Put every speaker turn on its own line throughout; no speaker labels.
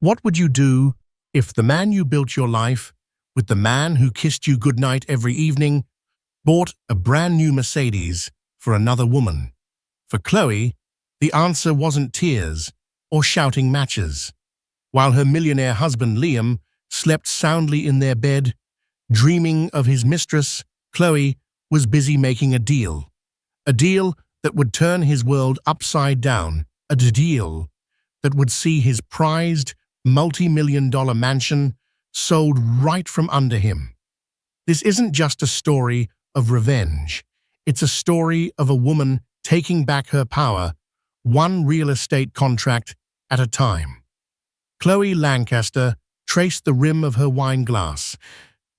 What would you do if the man you built your life with, the man who kissed you goodnight every evening, bought a brand new Mercedes for another woman? For Chloe, the answer wasn't tears or shouting matches. While her millionaire husband Liam slept soundly in their bed, dreaming of his mistress, Chloe was busy making a deal. A deal that would turn his world upside down. A deal that would see his prized multi-million-dollar mansion sold right from under him. This isn't just a story of revenge. It's a story of a woman taking back her power, one real estate contract at a time. Chloe Lancaster traced the rim of her wine glass,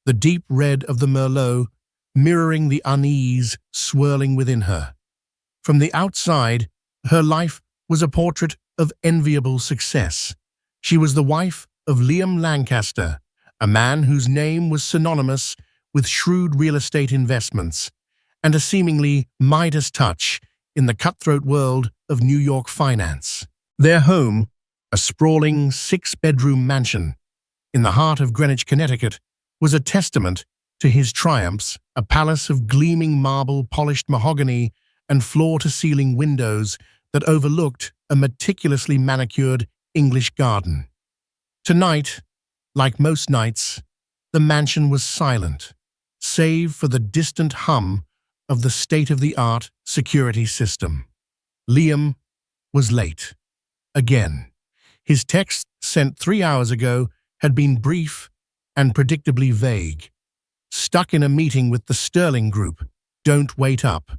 the deep red of the Merlot mirroring the unease swirling within her. From the outside, her life was a portrait of enviable success. She was the wife of Liam Lancaster, a man whose name was synonymous with shrewd real estate investments and a seemingly Midas touch in the cutthroat world of New York finance. Their home, a sprawling 6-bedroom mansion in the heart of Greenwich, Connecticut, was a testament to his triumphs, a palace of gleaming marble, polished mahogany, and floor-to-ceiling windows that overlooked a meticulously manicured English garden. Tonight, like most nights, the mansion was silent, save for the distant hum of the state-of-the-art security system. Liam was late. Again. His text sent 3 hours ago had been brief and predictably vague. Stuck in a meeting with the Sterling Group. Don't wait up.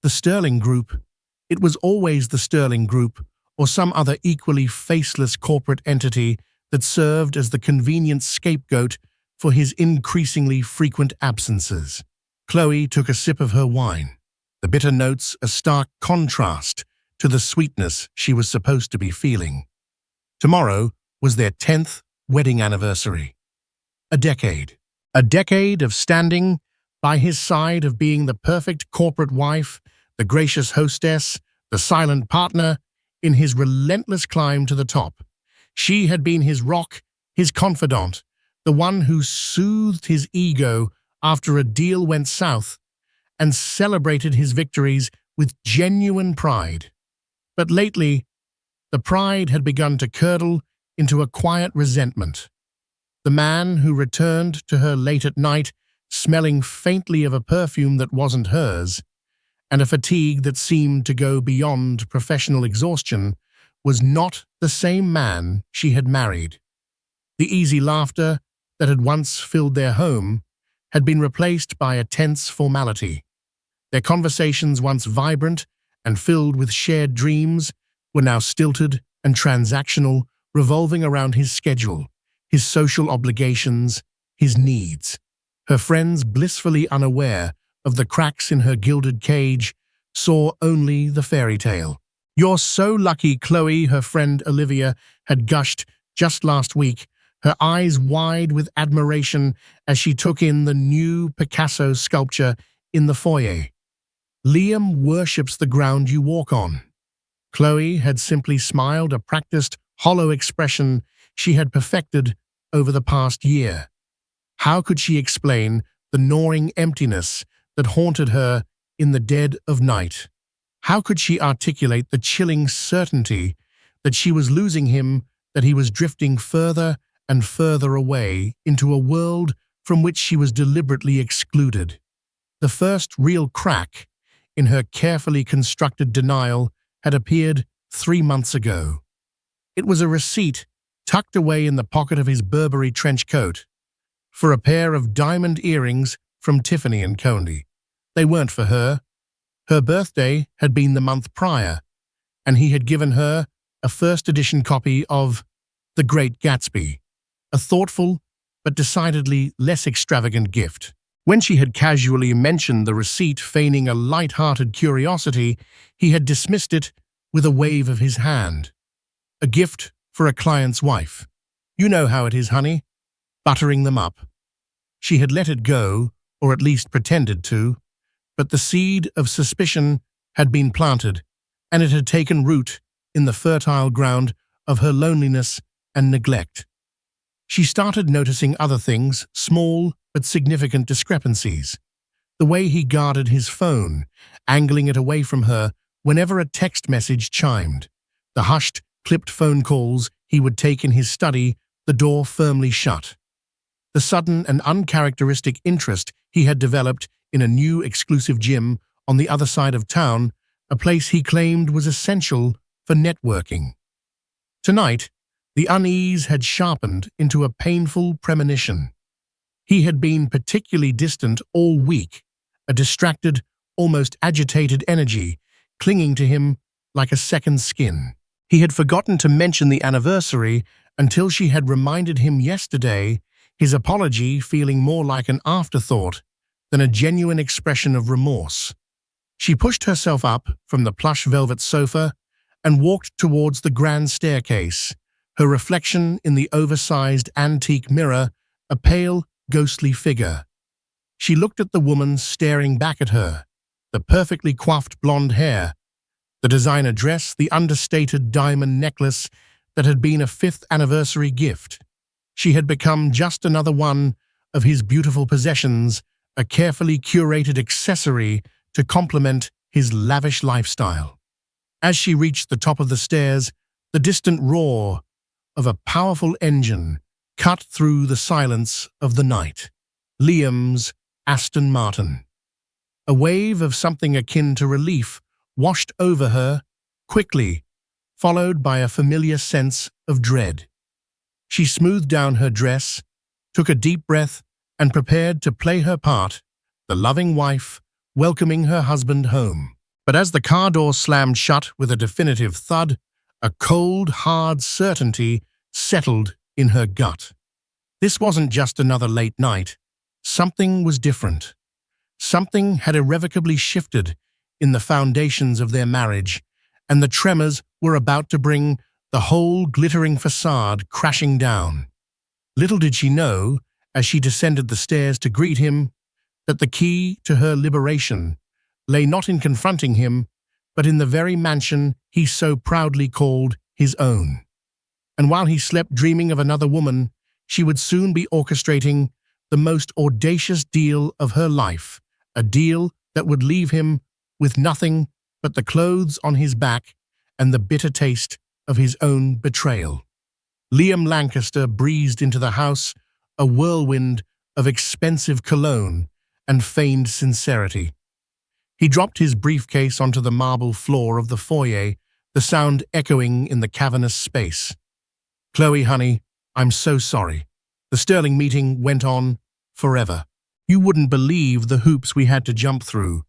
The Sterling Group. It was always the Sterling Group or some other equally faceless corporate entity that served as the convenient scapegoat for his increasingly frequent absences. Chloe took a sip of her wine, the bitter notes a stark contrast to the sweetness she was supposed to be feeling. Tomorrow was their 10th wedding anniversary. A decade of standing by his side, of being the perfect corporate wife, the gracious hostess, the silent partner in his relentless climb to the top. She had been his rock, his confidant, the one who soothed his ego after a deal went south and celebrated his victories with genuine pride. But lately, the pride had begun to curdle into a quiet resentment. The man who returned to her late at night, smelling faintly of a perfume that wasn't hers, and a fatigue that seemed to go beyond professional exhaustion, was not the same man she had married. The easy laughter that had once filled their home had been replaced by a tense formality. Their conversations, once vibrant and filled with shared dreams, were now stilted and transactional, revolving around his schedule, his social obligations, his needs. Her friends, blissfully unaware of the cracks in her gilded cage, saw only the fairy tale. "You're so lucky, Chloe," her friend Olivia had gushed just last week, her eyes wide with admiration as she took in the new Picasso sculpture in the foyer. "Liam worships the ground you walk on." Chloe had simply smiled, a practiced, hollow expression she had perfected over the past year. How could she explain the gnawing emptiness that haunted her in the dead of night? How could she articulate the chilling certainty that she was losing him, that he was drifting further and further away into a world from which she was deliberately excluded? The first real crack in her carefully constructed denial had appeared 3 months ago. It was a receipt tucked away in the pocket of his Burberry trench coat for a pair of diamond earrings from Tiffany & Co. They weren't for her. Her birthday had been the month prior, and he had given her a first-edition copy of The Great Gatsby, a thoughtful but decidedly less extravagant gift. When she had casually mentioned the receipt, feigning a light-hearted curiosity, he had dismissed it with a wave of his hand. "A gift for a client's wife. You know how it is, honey. Buttering them up." She had let it go, or at least pretended to, but the seed of suspicion had been planted, and it had taken root in the fertile ground of her loneliness and neglect. She started noticing other things, small but significant discrepancies. The way he guarded his phone, angling it away from her whenever a text message chimed. The hushed, clipped phone calls he would take in his study, the door firmly shut. The sudden and uncharacteristic interest he had developed in a new exclusive gym on the other side of town, a place he claimed was essential for networking. Tonight, the unease had sharpened into a painful premonition. He had been particularly distant all week, a distracted, almost agitated energy clinging to him like a second skin. He had forgotten to mention the anniversary until she had reminded him yesterday, his apology feeling more like an afterthought than a genuine expression of remorse. She pushed herself up from the plush velvet sofa and walked towards the grand staircase, her reflection in the oversized antique mirror a pale, ghostly figure. She looked at the woman staring back at her, the perfectly coiffed blonde hair, the designer dress, the understated diamond necklace that had been a fifth anniversary gift. She had become just another one of his beautiful possessions, a carefully curated accessory to complement his lavish lifestyle. As she reached the top of the stairs, the distant roar of a powerful engine cut through the silence of the night. Liam's Aston Martin. A wave of something akin to relief washed over her quickly, followed by a familiar sense of dread. She smoothed down her dress, took a deep breath, and prepared to play her part, the loving wife welcoming her husband home. But as the car door slammed shut with a definitive thud, a cold, hard certainty settled in her gut. This wasn't just another late night. Something was different. Something had irrevocably shifted in the foundations of their marriage, and the tremors were about to bring the whole glittering facade crashing down. Little did she know, as she descended the stairs to greet him, that the key to her liberation lay not in confronting him, but in the very mansion he so proudly called his own. And while he slept dreaming of another woman, she would soon be orchestrating the most audacious deal of her life, a deal that would leave him with nothing but the clothes on his back and the bitter taste of his own betrayal. Liam Lancaster breezed into the house, a whirlwind of expensive cologne and feigned sincerity. He dropped his briefcase onto the marble floor of the foyer, the sound echoing in the cavernous space. "Chloe, honey, I'm so sorry. The Sterling meeting went on forever. You wouldn't believe the hoops we had to jump through."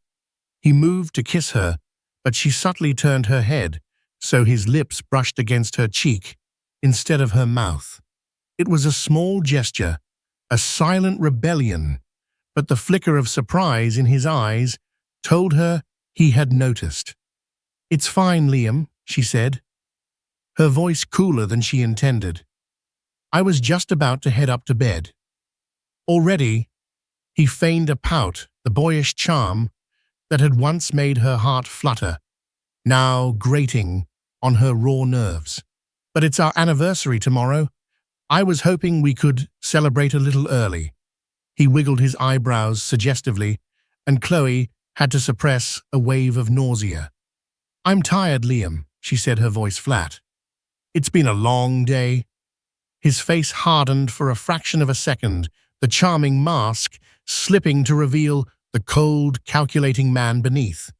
He moved to kiss her, but she subtly turned her head, so his lips brushed against her cheek instead of her mouth. It was a small gesture, a silent rebellion, but the flicker of surprise in his eyes told her he had noticed. "It's fine, Liam," she said, her voice cooler than she intended. "I was just about to head up to bed." Already, he feigned a pout, the boyish charm that had once made her heart flutter, now grating on her raw nerves. "But it's our anniversary tomorrow. I was hoping we could celebrate a little early." He wiggled his eyebrows suggestively, and Chloe had to suppress a wave of nausea. "I'm tired, Liam," she said, her voice flat. "It's been a long day." His face hardened for a fraction of a second, the charming mask slipping to reveal the cold, calculating man beneath.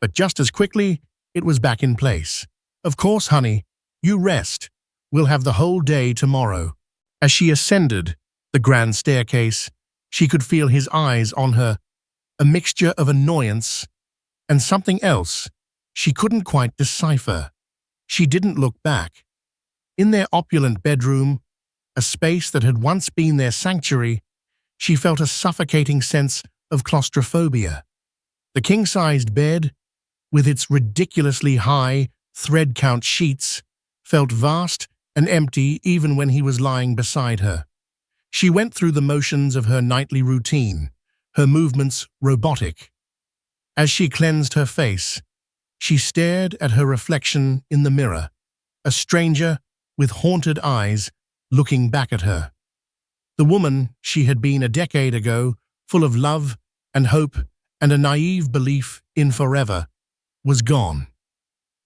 But just as quickly, it was back in place. "Of course, honey. You rest. We'll have the whole day tomorrow." As she ascended the grand staircase, she could feel his eyes on her, a mixture of annoyance and something else she couldn't quite decipher. She didn't look back. In their opulent bedroom, a space that had once been their sanctuary, she felt a suffocating sense of claustrophobia. The king-sized bed, with its ridiculously high, thread-count sheets, felt vast and empty even when he was lying beside her. She went through the motions of her nightly routine, her movements robotic. As she cleansed her face, she stared at her reflection in the mirror, a stranger with haunted eyes, looking back at her. The woman she had been a decade ago, full of love and hope and a naive belief in forever, was gone.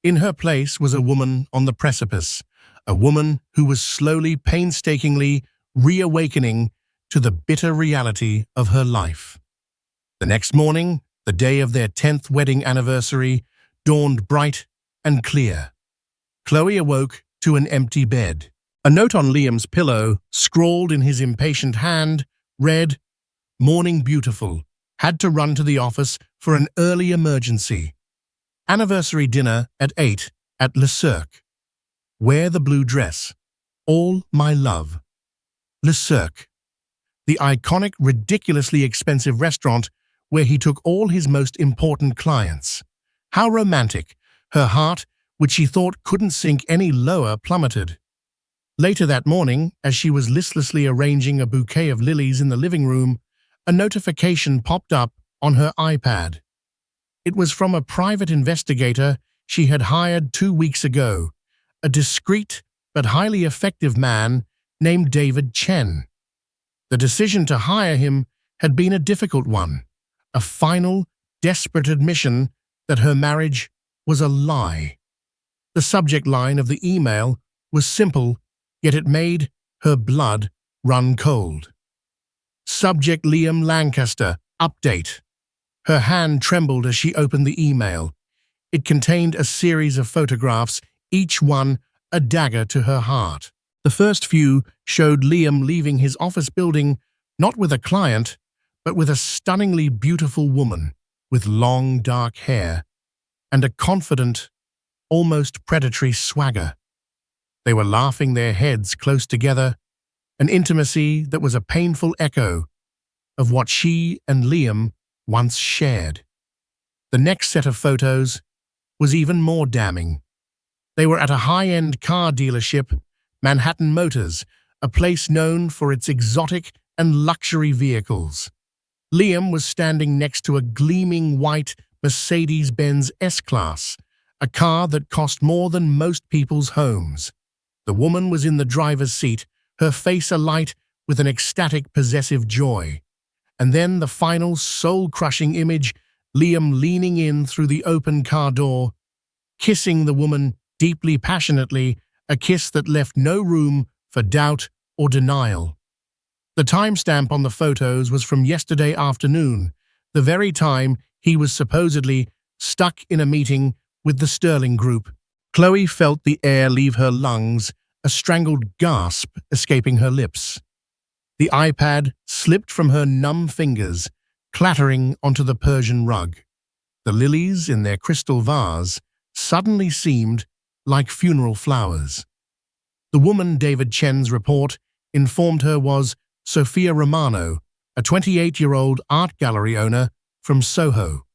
In her place was a woman on the precipice, a woman who was slowly, painstakingly reawakening to the bitter reality of her life. The next morning, the day of their 10th wedding anniversary, dawned bright and clear. Chloe awoke to an empty bed. A note on Liam's pillow, scrawled in his impatient hand, read, "Morning beautiful. Had to run to the office for an early emergency. Anniversary dinner at 8 at Le Cirque. Wear the blue dress. All my love." Le Cirque, the iconic, ridiculously expensive restaurant where he took all his most important clients. How romantic! Her heart, which she thought couldn't sink any lower, plummeted. Later that morning, as she was listlessly arranging a bouquet of lilies in the living room, a notification popped up on her iPad. It was from a private investigator she had hired 2 weeks ago, a discreet but highly effective man named David Chen. The decision to hire him had been a difficult one, a final, desperate admission that her marriage was a lie. The subject line of the email was simple, yet it made her blood run cold. Subject: Liam Lancaster, update. Her hand trembled as she opened the email. It contained a series of photographs, each one a dagger to her heart. The first few showed Liam leaving his office building not with a client, but with a stunningly beautiful woman with long dark hair and a confident, almost predatory swagger. They were laughing, their heads close together, an intimacy that was a painful echo of what she and Liam once shared. The next set of photos was even more damning. They were at a high-end car dealership, Manhattan Motors, a place known for its exotic and luxury vehicles. Liam was standing next to a gleaming white Mercedes-Benz S-Class, a car that cost more than most people's homes. The woman was in the driver's seat, her face alight with an ecstatic, possessive joy. And then the final soul-crushing image, Liam leaning in through the open car door, kissing the woman deeply, passionately, a kiss that left no room for doubt or denial. The timestamp on the photos was from yesterday afternoon, the very time he was supposedly stuck in a meeting with the Sterling Group. Chloe felt the air leave her lungs, a strangled gasp escaping her lips. The iPad slipped from her numb fingers, clattering onto the Persian rug. The lilies in their crystal vase suddenly seemed like funeral flowers. The woman David Chen's report informed her was Sophia Romano, a 28-year-old art gallery owner from Soho.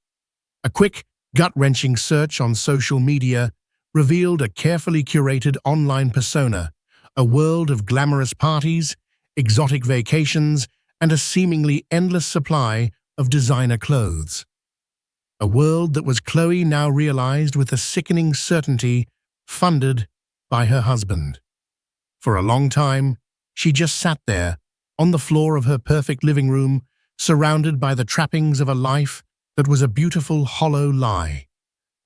A quick, gut-wrenching search on social media revealed a carefully curated online persona, a world of glamorous parties, exotic vacations, and a seemingly endless supply of designer clothes. A world that was, Chloe now realized with a sickening certainty, funded by her husband. For a long time, she just sat there, on the floor of her perfect living room, surrounded by the trappings of a life that was a beautiful, hollow lie.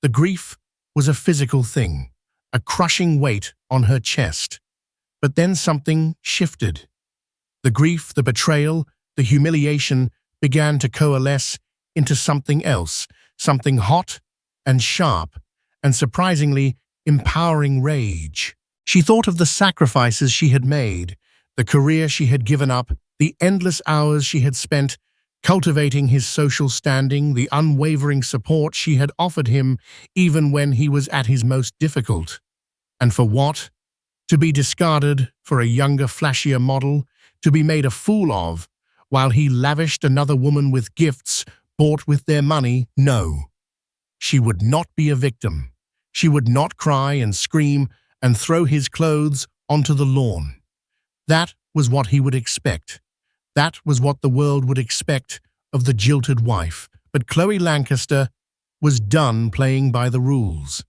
The grief was a physical thing, a crushing weight on her chest. But then something shifted. The grief, the betrayal, the humiliation began to coalesce into something else, something hot and sharp, and surprisingly empowering rage. She thought of the sacrifices she had made, the career she had given up, the endless hours she had spent cultivating his social standing, the unwavering support she had offered him even when he was at his most difficult. And for what? To be discarded for a younger, flashier model, to be made a fool of, while he lavished another woman with gifts bought with their money? No. She would not be a victim. She would not cry and scream and throw his clothes onto the lawn. That was what he would expect. That was what the world would expect of the jilted wife. But Chloe Lancaster was done playing by the rules.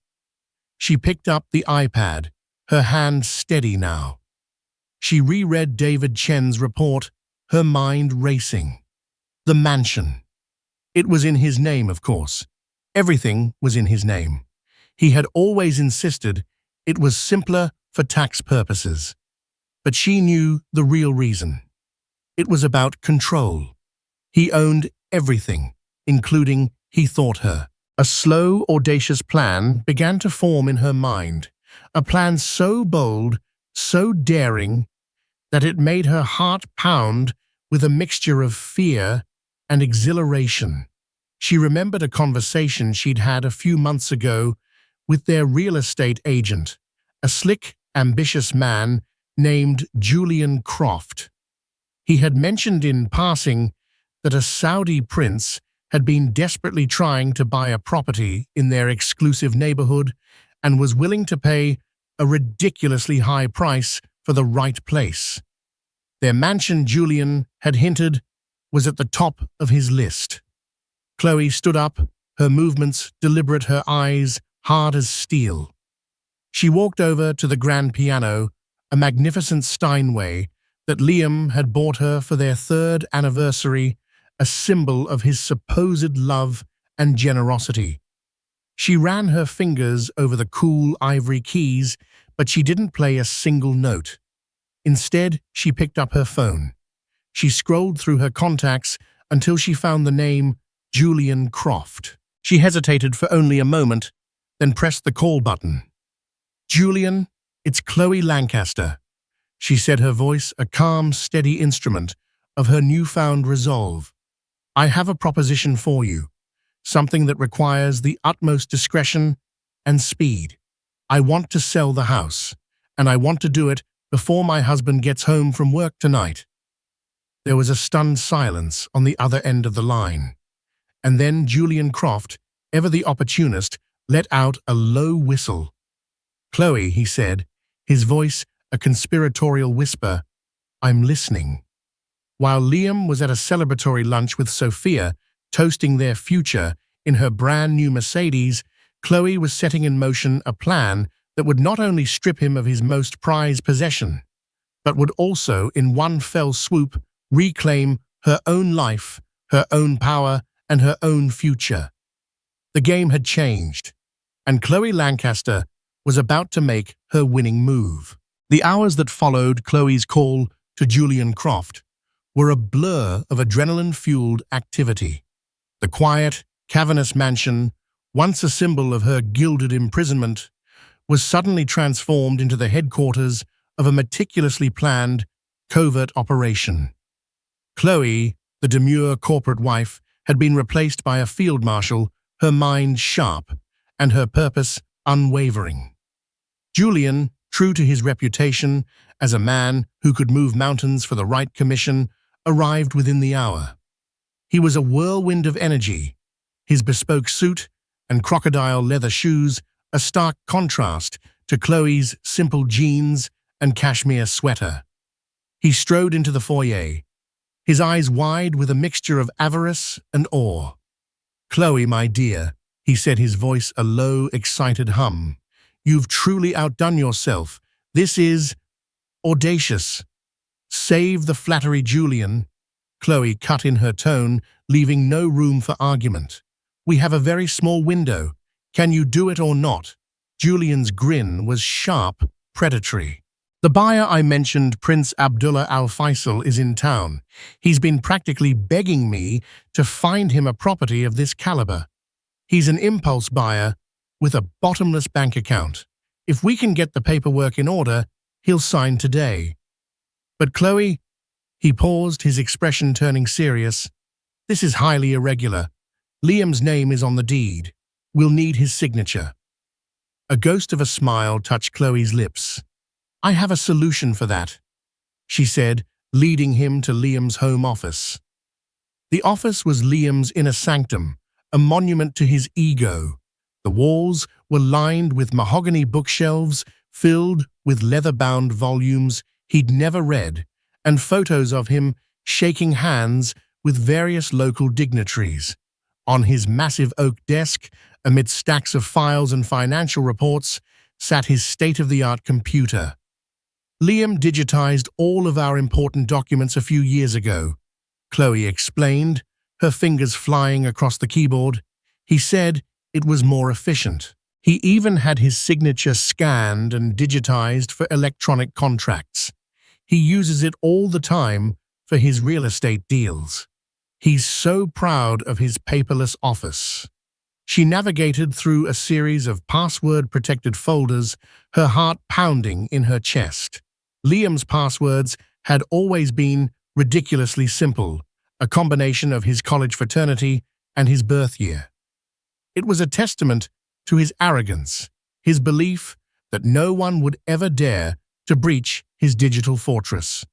She picked up the iPad, her hand steady now. She reread David Chen's report, her mind racing. The mansion. It was in his name, of course. Everything was in his name. He had always insisted it was simpler for tax purposes. But she knew the real reason. It was about control. He owned everything, including he thought her. A slow, audacious plan began to form in her mind, a plan so bold, so daring, that it made her heart pound with a mixture of fear and exhilaration. She remembered a conversation she'd had a few months ago with their real estate agent, a slick, ambitious man named Julian Croft. He had mentioned in passing that a Saudi prince had been desperately trying to buy a property in their exclusive neighborhood and was willing to pay a ridiculously high price for the right place. Their mansion, Julian had hinted, was at the top of his list. Chloe stood up, her movements deliberate, her eyes hard as steel. She walked over to the grand piano, a magnificent Steinway that Liam had bought her for their 3rd anniversary, a symbol of his supposed love and generosity. She ran her fingers over the cool ivory keys, but she didn't play a single note. Instead, she picked up her phone. She scrolled through her contacts until she found the name Julian Croft. She hesitated for only a moment, then pressed the call button. "Julian, it's Chloe Lancaster," she said, her voice a calm, steady instrument of her newfound resolve. "I have a proposition for you, something that requires the utmost discretion and speed. I want to sell the house, and I want to do it before my husband gets home from work tonight." There was a stunned silence on the other end of the line, and then Julian Croft, ever the opportunist, let out a low whistle. "Chloe," he said, his voice a conspiratorial whisper, "I'm listening." While Liam was at a celebratory lunch with Sophia, toasting their future in her brand new Mercedes, Chloe was setting in motion a plan that would not only strip him of his most prized possession, but would also, in one fell swoop, reclaim her own life, her own power, and her own future. The game had changed, and Chloe Lancaster was about to make her winning move. The hours that followed Chloe's call to Julian Croft were a blur of adrenaline-fueled activity. The quiet, cavernous mansion, once a symbol of her gilded imprisonment, was suddenly transformed into the headquarters of a meticulously planned, covert operation. Chloe, the demure corporate wife, had been replaced by a field marshal, her mind sharp and her purpose unwavering. Julian, true to his reputation as a man who could move mountains for the right commission, arrived within the hour. He was a whirlwind of energy, his bespoke suit and crocodile leather shoes a stark contrast to Chloe's simple jeans and cashmere sweater. He strode into the foyer, his eyes wide with a mixture of avarice and awe. "Chloe, my dear," he said, his voice a low, excited hum, "you've truly outdone yourself. This is audacious." "Save the flattery, Julian," Chloe cut in her tone, leaving no room for argument. "We have a very small window. Can you do it or not?" Julian's grin was sharp, predatory. "The buyer I mentioned, Prince Abdullah Al Faisal, is in town. He's been practically begging me to find him a property of this caliber. He's an impulse buyer with a bottomless bank account. If we can get the paperwork in order, he'll sign today." "But Chloe," he paused, his expression turning serious, "this is highly irregular. Liam's name is on the deed. We'll need his signature." A ghost of a smile touched Chloe's lips. "I have a solution for that," she said, leading him to Liam's home office. The office was Liam's inner sanctum, a monument to his ego. The walls were lined with mahogany bookshelves filled with leather-bound volumes he'd never read, and photos of him shaking hands with various local dignitaries. On his massive oak desk, amid stacks of files and financial reports, sat his state-of-the-art computer. "Liam digitized all of our important documents a few years ago," Chloe explained, her fingers flying across the keyboard. "He said it was more efficient. He even had his signature scanned and digitized for electronic contracts. He uses it all the time for his real estate deals. He's so proud of his paperless office." She navigated through a series of password-protected folders, her heart pounding in her chest. Liam's passwords had always been ridiculously simple, a combination of his college fraternity and his birth year. It was a testament to his arrogance, his belief that no one would ever dare to breach his digital fortress.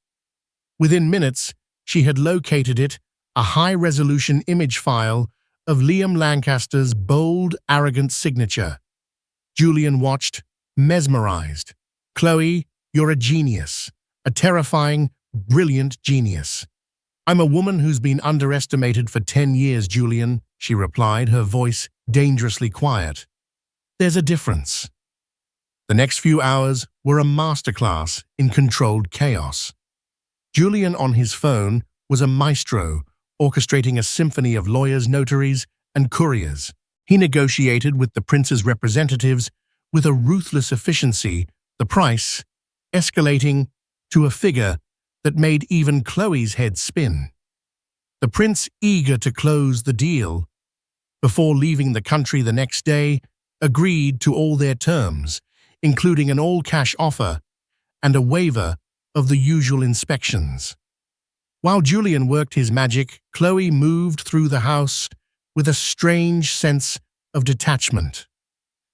Within minutes, she had located it, a high-resolution image file of Liam Lancaster's bold, arrogant signature. Julian watched, mesmerized. "Chloe, you're a genius, a terrifying, brilliant genius." "I'm a woman who's been underestimated for 10 years, Julian," she replied, her voice dangerously quiet. "There's a difference." The next few hours were a masterclass in controlled chaos. Julian on his phone was a maestro, orchestrating a symphony of lawyers, notaries, and couriers. He negotiated with the prince's representatives with a ruthless efficiency, the price escalating to a figure that made even Chloe's head spin. The prince, eager to close the deal, before leaving the country the next day, agreed to all their terms, including an all-cash offer and a waiver of the usual inspections. While Julian worked his magic, Chloe moved through the house with a strange sense of detachment.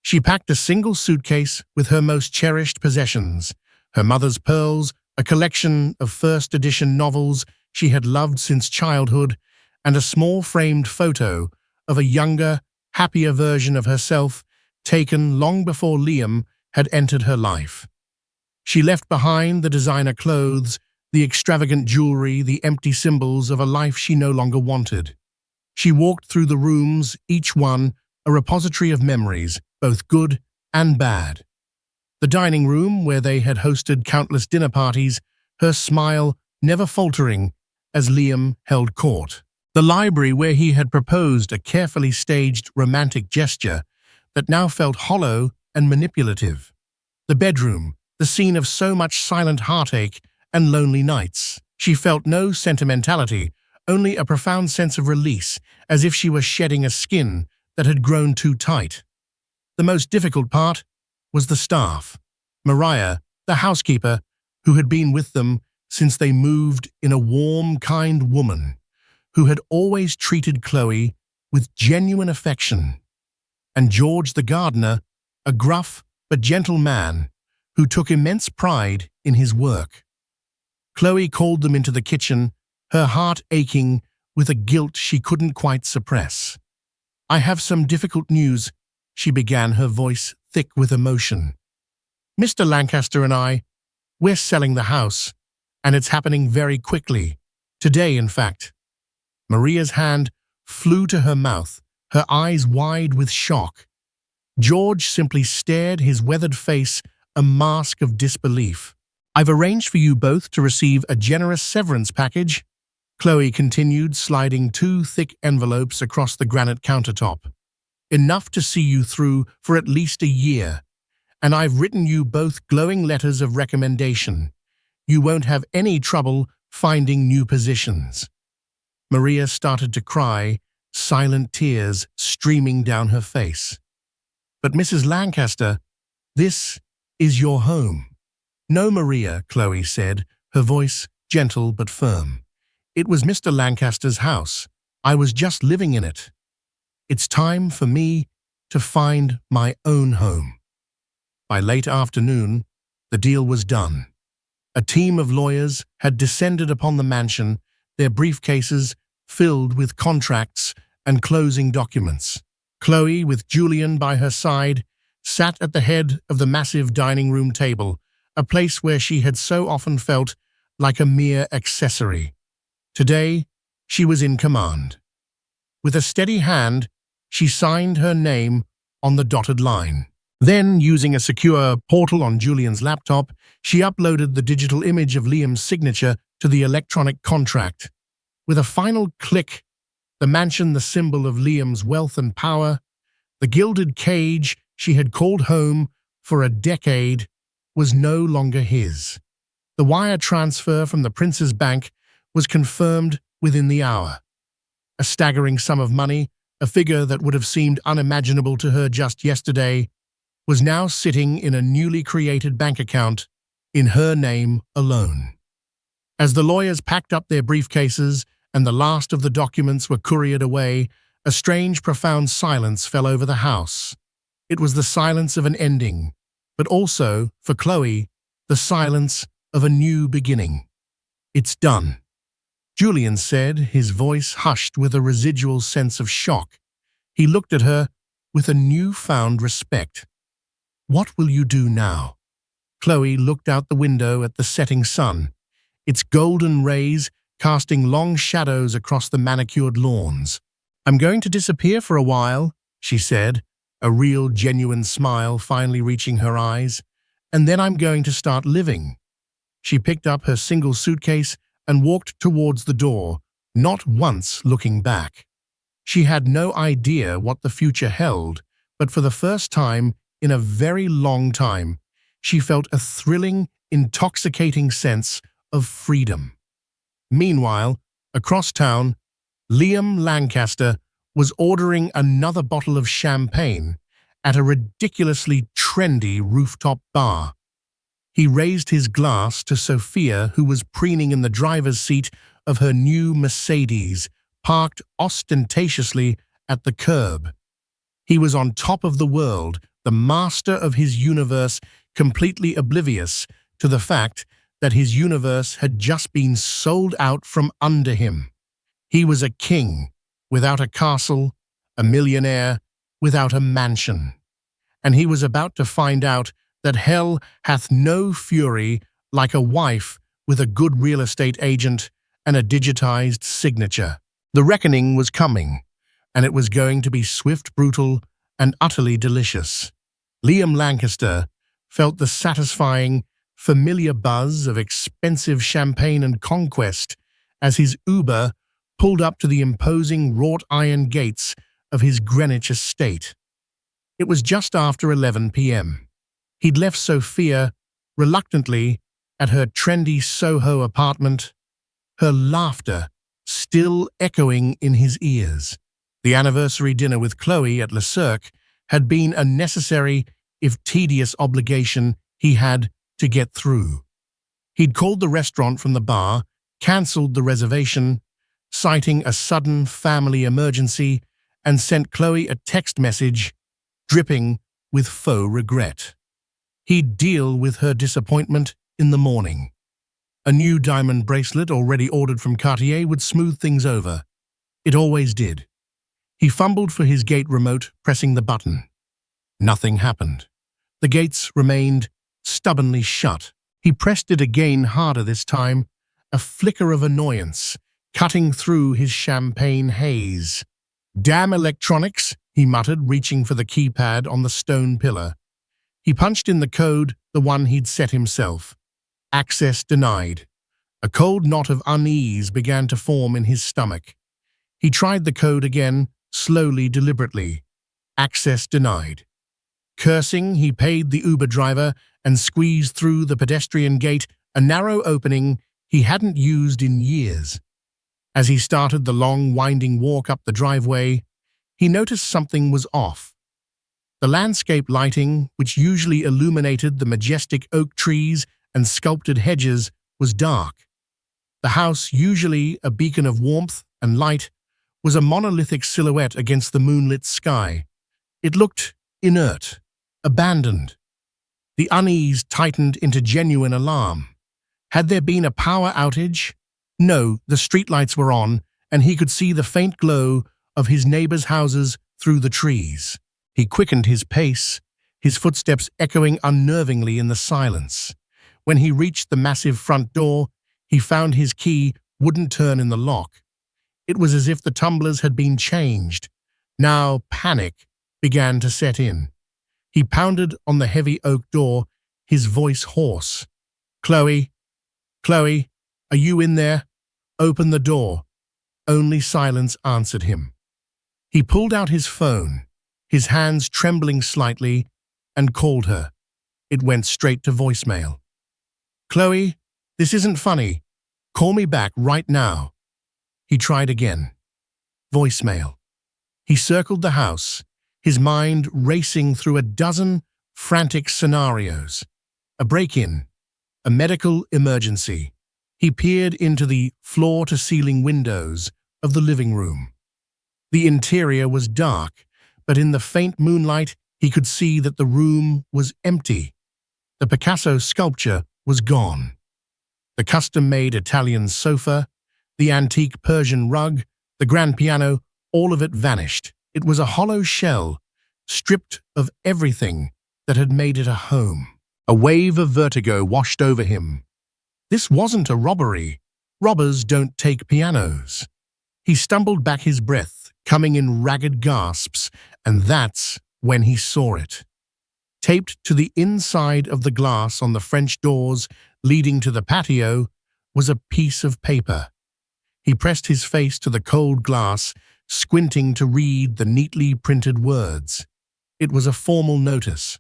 She packed a single suitcase with her most cherished possessions, her mother's pearls, a collection of first-edition novels she had loved since childhood, and a small framed photo of a younger, happier version of herself taken long before Liam had entered her life. She left behind the designer clothes, the extravagant jewelry, the empty symbols of a life she no longer wanted. She walked through the rooms, each one a repository of memories, both good and bad. The dining room, where they had hosted countless dinner parties, her smile never faltering as Liam held court. The library, where he had proposed a carefully staged romantic gesture that now felt hollow and manipulative. The bedroom, the scene of so much silent heartache and lonely nights. She felt no sentimentality, only a profound sense of release, as if she were shedding a skin that had grown too tight. The most difficult part was the staff. Mariah, the housekeeper, who had been with them since they moved in, a warm, kind woman who had always treated Chloe with genuine affection. And George, the gardener, a gruff but gentle man who took immense pride in his work. Chloe called them into the kitchen, her heart aching with a guilt she couldn't quite suppress. "I have some difficult news," she began, her voice thick with emotion. "Mr. Lancaster and we're selling the house, and it's happening very quickly. Today, in fact." Maria's hand flew to her mouth, her eyes wide with shock. George simply stared, his weathered face a mask of disbelief. "I've arranged for you both to receive a generous severance package," Chloe continued, sliding 2 thick envelopes across the granite countertop. "Enough to see you through for at least a year. And I've written you both glowing letters of recommendation. You won't have any trouble finding new positions." Maria started to cry, silent tears streaming down her face. "But Mrs. Lancaster, this is your home." "No, Maria," Chloe said, her voice gentle but firm. "It was Mr. Lancaster's house. I was just living in it. It's time for me to find my own home." By late afternoon, the deal was done. A team of lawyers had descended upon the mansion, their briefcases filled with contracts and closing documents. Chloe, with Julian by her side, sat at the head of the massive dining room table, a place where she had so often felt like a mere accessory. Today, she was in command. With a steady hand, she signed her name on the dotted line. Then, using a secure portal on Julian's laptop, she uploaded the digital image of Liam's signature to the electronic contract. With a final click, the mansion, the symbol of Liam's wealth and power, the gilded cage she had called home for a decade, was no longer his. The wire transfer from the prince's bank was confirmed within the hour. A staggering sum of money, a figure that would have seemed unimaginable to her just yesterday, was now sitting in a newly created bank account in her name alone. As the lawyers packed up their briefcases and the last of the documents were couriered away, a strange, profound silence fell over the house. It was the silence of an ending, but also, for Chloe, the silence of a new beginning. "It's done," Julian said, his voice hushed with a residual sense of shock. He looked at her with a newfound respect. "What will you do now?" Chloe looked out the window at the setting sun, its golden rays casting long shadows across the manicured lawns. "I'm going to disappear for a while," she said, a real, genuine smile finally reaching her eyes, "and then I'm going to start living." She picked up her single suitcase and walked towards the door, not once looking back. She had no idea what the future held, but for the first time in a very long time, she felt a thrilling, intoxicating sense of freedom. Meanwhile, across town, Liam Lancaster was ordering another bottle of champagne at a ridiculously trendy rooftop bar. He raised his glass to Sophia, who was preening in the driver's seat of her new Mercedes, parked ostentatiously at the curb. He was on top of the world, the master of his universe, completely oblivious to the fact that his universe had just been sold out from under him. He was a king without a castle, a millionaire without a mansion. And he was about to find out that hell hath no fury like a wife with a good real estate agent and a digitized signature. The reckoning was coming, and it was going to be swift, brutal, and utterly delicious. Liam Lancaster felt the satisfying, familiar buzz of expensive champagne and conquest as his Uber pulled up to the imposing wrought iron gates of his Greenwich estate. It was just after 11 p.m. He'd left Sophia reluctantly at her trendy Soho apartment, her laughter still echoing in his ears. The anniversary dinner with Chloe at Le Cirque had been a necessary, if tedious, obligation he had to get through. He'd called the restaurant from the bar, cancelled the reservation, citing a sudden family emergency, and sent Chloe a text message dripping with faux regret. He'd deal with her disappointment in the morning. A new diamond bracelet already ordered from Cartier would smooth things over. It always did. He fumbled for his gate remote, pressing the button. Nothing happened. The gates remained stubbornly shut. He pressed it again, harder this time, a flicker of annoyance cutting through his champagne haze. "Damn electronics," he muttered, reaching for the keypad on the stone pillar. He punched in the code, the one he'd set himself. Access denied. A cold knot of unease began to form in his stomach. He tried the code again, slowly, deliberately. Access denied. Cursing, he paid the Uber driver and squeezed through the pedestrian gate, a narrow opening he hadn't used in years. As he started the long, winding walk up the driveway, he noticed something was off. The landscape lighting, which usually illuminated the majestic oak trees and sculpted hedges, was dark. The house, usually a beacon of warmth and light, was a monolithic silhouette against the moonlit sky. It looked inert, abandoned. The unease tightened into genuine alarm. Had there been a power outage? No, the streetlights were on, and he could see the faint glow of his neighbors' houses through the trees. He quickened his pace, his footsteps echoing unnervingly in the silence. When he reached the massive front door, he found his key wouldn't turn in the lock. It was as if the tumblers had been changed. Now panic began to set in. He pounded on the heavy oak door, his voice hoarse. "Chloe, Chloe, are you in there? Open the door." Only silence answered him. He pulled out his phone, his hands trembling slightly, and called her. It went straight to voicemail. "Chloe, this isn't funny. Call me back right now." He tried again. Voicemail. He circled the house, his mind racing through a dozen frantic scenarios. A break-in, a medical emergency. He peered into the floor-to-ceiling windows of the living room. The interior was dark, but in the faint moonlight he could see that the room was empty. The Picasso sculpture was gone. The custom-made Italian sofa, the antique Persian rug, the grand piano, all of it vanished. It was a hollow shell, stripped of everything that had made it a home. A wave of vertigo washed over him. This wasn't a robbery. Robbers don't take pianos. He stumbled back, his breath coming in ragged gasps, and that's when he saw it. Taped to the inside of the glass on the French doors leading to the patio was a piece of paper. He pressed his face to the cold glass, squinting to read the neatly printed words. It was a formal notice.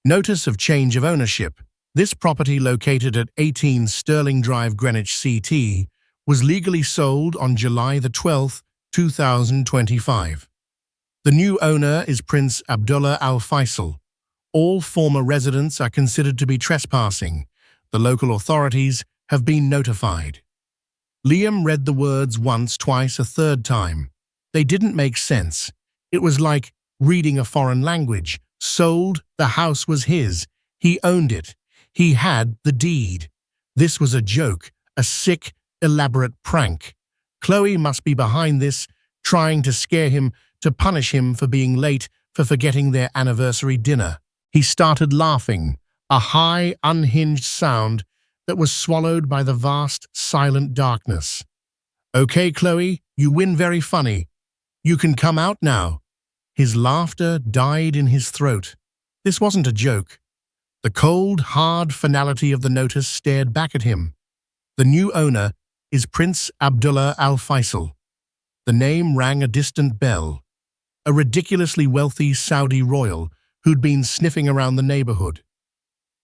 Notice of change of ownership. This property, located at 18 Sterling Drive, Greenwich, CT, was legally sold on July the 12th, 2025. The new owner is Prince Abdullah Al Faisal. All former residents are considered to be trespassing. The local authorities have been notified. Liam read the words once, twice, a third time. They didn't make sense. It was like reading a foreign language. Sold, the house was his. He owned it. He had the deed. This was a joke, a sick, elaborate prank. Chloe must be behind this, trying to scare him, to punish him for being late, for forgetting their anniversary dinner. He started laughing, a high, unhinged sound that was swallowed by the vast, silent darkness. "Okay, Chloe, you win, very funny. You can come out now." His laughter died in his throat. This wasn't a joke. The cold, hard finality of the notice stared back at him. The new owner is Prince Abdullah Al Faisal. The name rang a distant bell. A ridiculously wealthy Saudi royal who'd been sniffing around the neighborhood.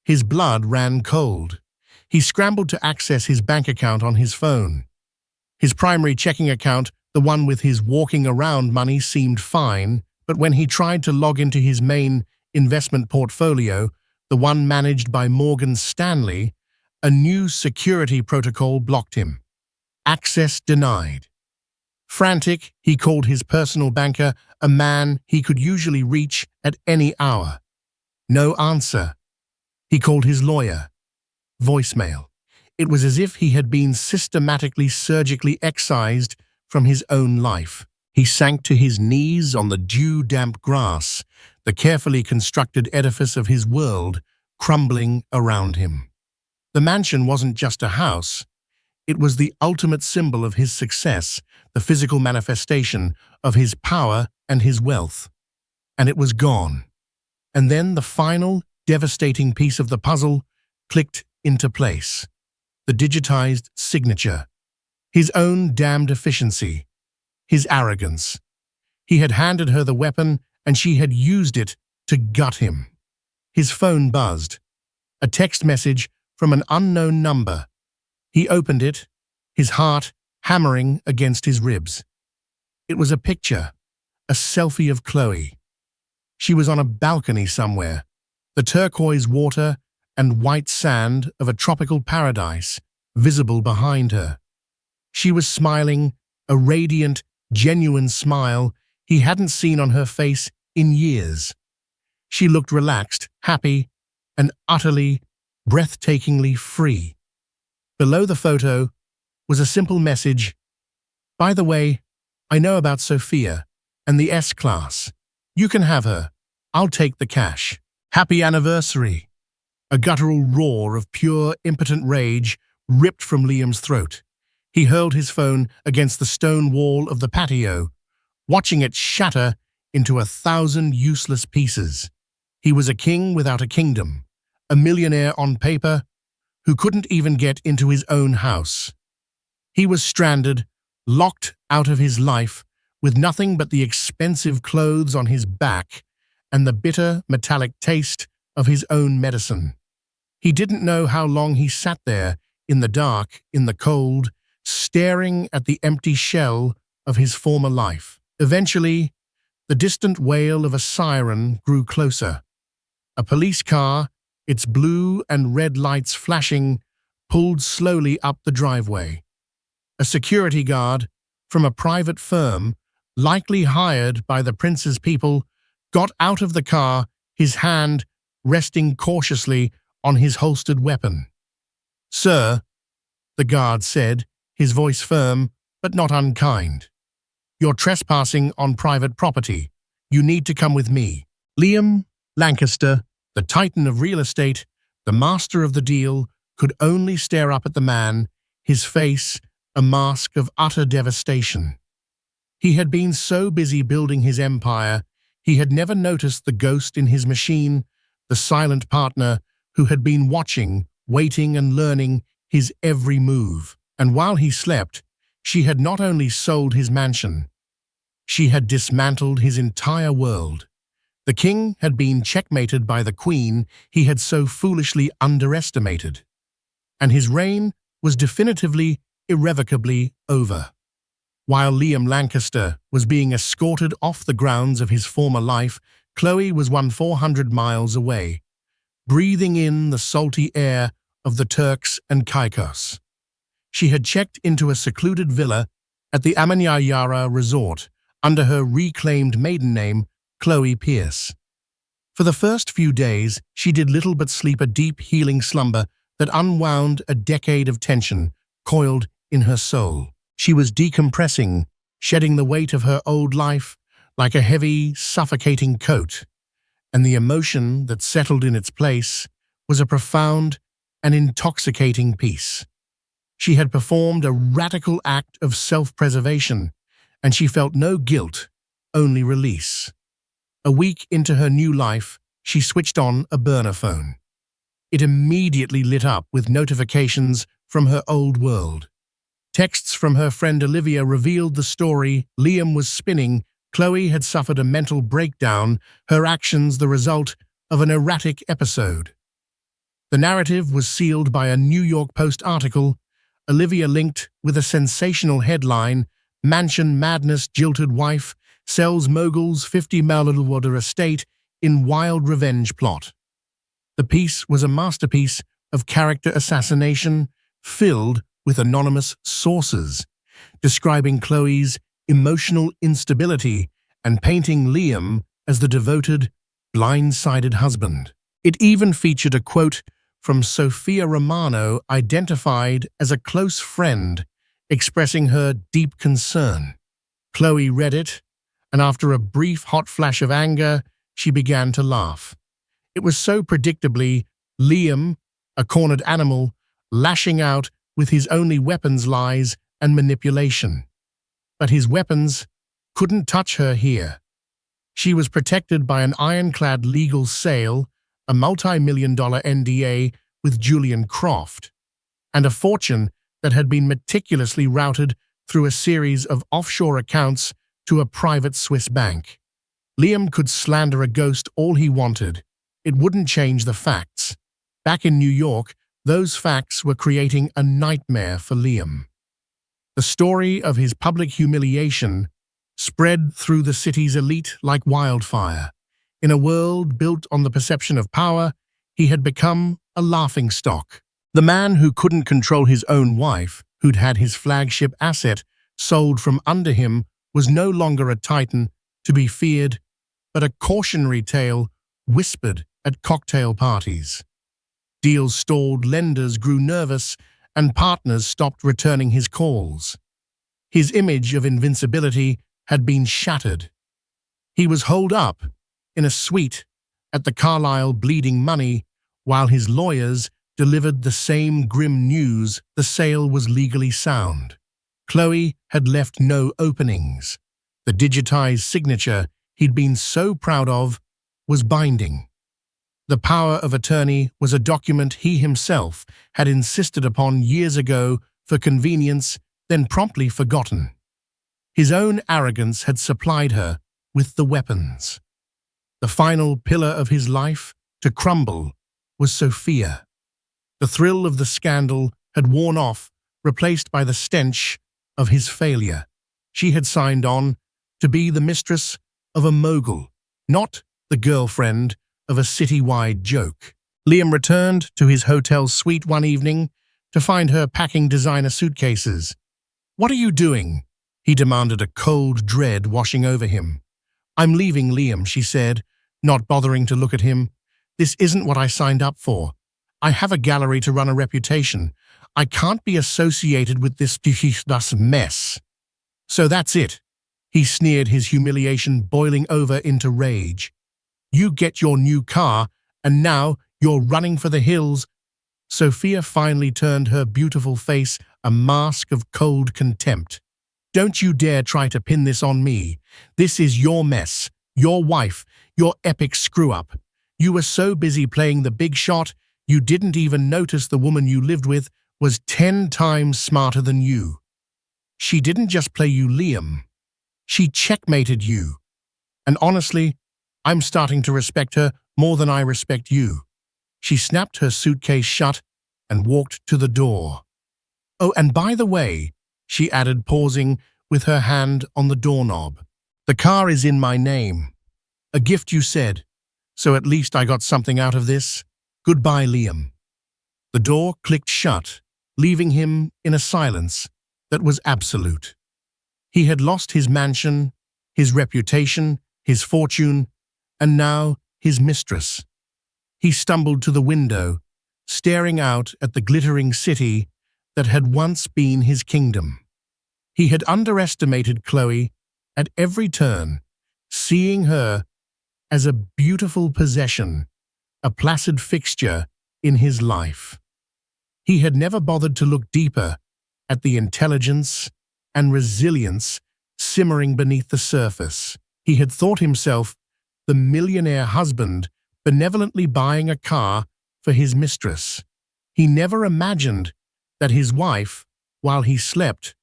His blood ran cold. He scrambled to access his bank account on his phone. His primary checking account, the one with his walking around money, seemed fine, but when he tried to log into his main investment portfolio, the one managed by Morgan Stanley, a new security protocol blocked him. Access denied. Frantic, he called his personal banker, a man he could usually reach at any hour. No answer. He called his lawyer. Voicemail. It was as if he had been systematically, surgically excised from his own life. He sank to his knees on the dew-damp grass, the carefully constructed edifice of his world crumbling around him. The mansion wasn't just a house. It was the ultimate symbol of his success, the physical manifestation of his power and his wealth. And it was gone. And then the final, devastating piece of the puzzle clicked into place. The digitized signature. His own damned efficiency. His arrogance. He had handed her the weapon, and she had used it to gut him. His phone buzzed. A text message from an unknown number. He opened it, his heart hammering against his ribs. It was a picture, a selfie of Chloe. She was on a balcony somewhere, the turquoise water and white sand of a tropical paradise visible behind her. She was smiling, a radiant, genuine smile he hadn't seen on her face in years. She looked relaxed, happy, and utterly, breathtakingly free. Below the photo was a simple message. "By the way, I know about Sophia and the S-Class. You can have her. I'll take the cash. Happy anniversary." A guttural roar of pure, impotent rage ripped from Liam's throat. He hurled his phone against the stone wall of the patio, watching it shatter into 1,000 useless pieces. He was a king without a kingdom, a millionaire on paper who couldn't even get into his own house. He was stranded, locked out of his life, with nothing but the expensive clothes on his back and the bitter, metallic taste of his own medicine. He didn't know how long he sat there, in the dark, in the cold, staring at the empty shell of his former life. Eventually, the distant wail of a siren grew closer. A police car, its blue and red lights flashing, pulled slowly up the driveway. A security guard from a private firm, likely hired by the prince's people, got out of the car, his hand resting cautiously on his holstered weapon. "Sir," the guard said, his voice firm but not unkind, "you're trespassing on private property. You need to come with me." Liam Lancaster, the titan of real estate, the master of the deal, could only stare up at the man, his face a mask of utter devastation. He had been so busy building his empire, he had never noticed the ghost in his machine, the silent partner who had been watching, waiting and learning his every move. And while he slept, she had not only sold his mansion, she had dismantled his entire world. The king had been checkmated by the queen he had so foolishly underestimated, and his reign was definitively, irrevocably over. While Liam Lancaster was being escorted off the grounds of his former life, Chloe was 400 miles away, breathing in the salty air of the Turks and Caicos. She had checked into a secluded villa at the Amanyara resort under her reclaimed maiden name, Chloe Pierce. For the first few days, she did little but sleep a deep, healing slumber that unwound a decade of tension coiled in her soul. She was decompressing, shedding the weight of her old life like a heavy, suffocating coat, and the emotion that settled in its place was a profound and intoxicating peace. She had performed a radical act of self-preservation, and she felt no guilt, only release. A week into her new life, she switched on a burner phone. It immediately lit up with notifications from her old world. Texts from her friend Olivia revealed the story Liam was spinning. Chloe had suffered a mental breakdown, her actions the result of an erratic episode. The narrative was sealed by a New York Post article, Olivia linked with a sensational headline, "Mansion Madness Jilted Wife Sells Mogul's $50 million estate in Wild Revenge Plot." The piece was a masterpiece of character assassination, filled with anonymous sources, describing Chloe's emotional instability and painting Liam as the devoted, blindsided husband. It even featured a quote from Sophia Romano, identified as a close friend, expressing her deep concern. Chloe read it, and after a brief hot flash of anger, she began to laugh. It was so predictably Liam, a cornered animal, lashing out with his only weapons lies and manipulation. But his weapons couldn't touch her here. She was protected by an ironclad legal sale, a multi-million-dollar NDA with Julian Croft, and a fortune that had been meticulously routed through a series of offshore accounts to a private Swiss bank. Liam could slander a ghost all he wanted. It wouldn't change the facts. Back in New York, those facts were creating a nightmare for Liam. The story of his public humiliation spread through the city's elite like wildfire. In a world built on the perception of power, he had become a laughingstock. The man who couldn't control his own wife, who'd had his flagship asset sold from under him, was no longer a titan to be feared, but a cautionary tale whispered at cocktail parties. Deals stalled, lenders grew nervous, and partners stopped returning his calls. His image of invincibility had been shattered. He was holed up in a suite at the Carlisle Bleeding Money while his lawyers delivered the same grim news: the sale was legally sound. Chloe had left no openings. The digitized signature he'd been so proud of was binding. The power of attorney was a document he himself had insisted upon years ago for convenience, then promptly forgotten. His own arrogance had supplied her with the weapons. The final pillar of his life to crumble was Sophia. The thrill of the scandal had worn off, replaced by the stench of his failure. She had signed on to be the mistress of a mogul, not the girlfriend of a citywide joke. Liam returned to his hotel suite one evening to find her packing designer suitcases. "What are you doing?" he demanded, a cold dread washing over him. "I'm leaving, Liam," she said, not bothering to look at him. "This isn't what I signed up for. I have a gallery to run, a reputation. I can't be associated with this mess." "So that's it," he sneered, his humiliation boiling over into rage. "You get your new car, and now you're running for the hills." Sophia finally turned her beautiful face a mask of cold contempt. "Don't you dare try to pin this on me. This is your mess, your wife, your epic screw-up. You were so busy playing the big shot, you didn't even notice the woman you lived with was 10 times smarter than you. She didn't just play you, Liam. She checkmated you. And honestly, I'm starting to respect her more than I respect you." She snapped her suitcase shut and walked to the door. "Oh, and by the way," she added, pausing with her hand on the doorknob, "the car is in my name. A gift, you said, so at least I got something out of this. Goodbye, Liam." The door clicked shut, leaving him in a silence that was absolute. He had lost his mansion, his reputation, his fortune, and now his mistress. He stumbled to the window, staring out at the glittering city that had once been his kingdom. He had underestimated Chloe at every turn, seeing her as a beautiful possession, a placid fixture in his life. He had never bothered to look deeper at the intelligence and resilience simmering beneath the surface. He had thought himself the millionaire husband benevolently buying a car for his mistress. He never imagined that his wife, while he slept,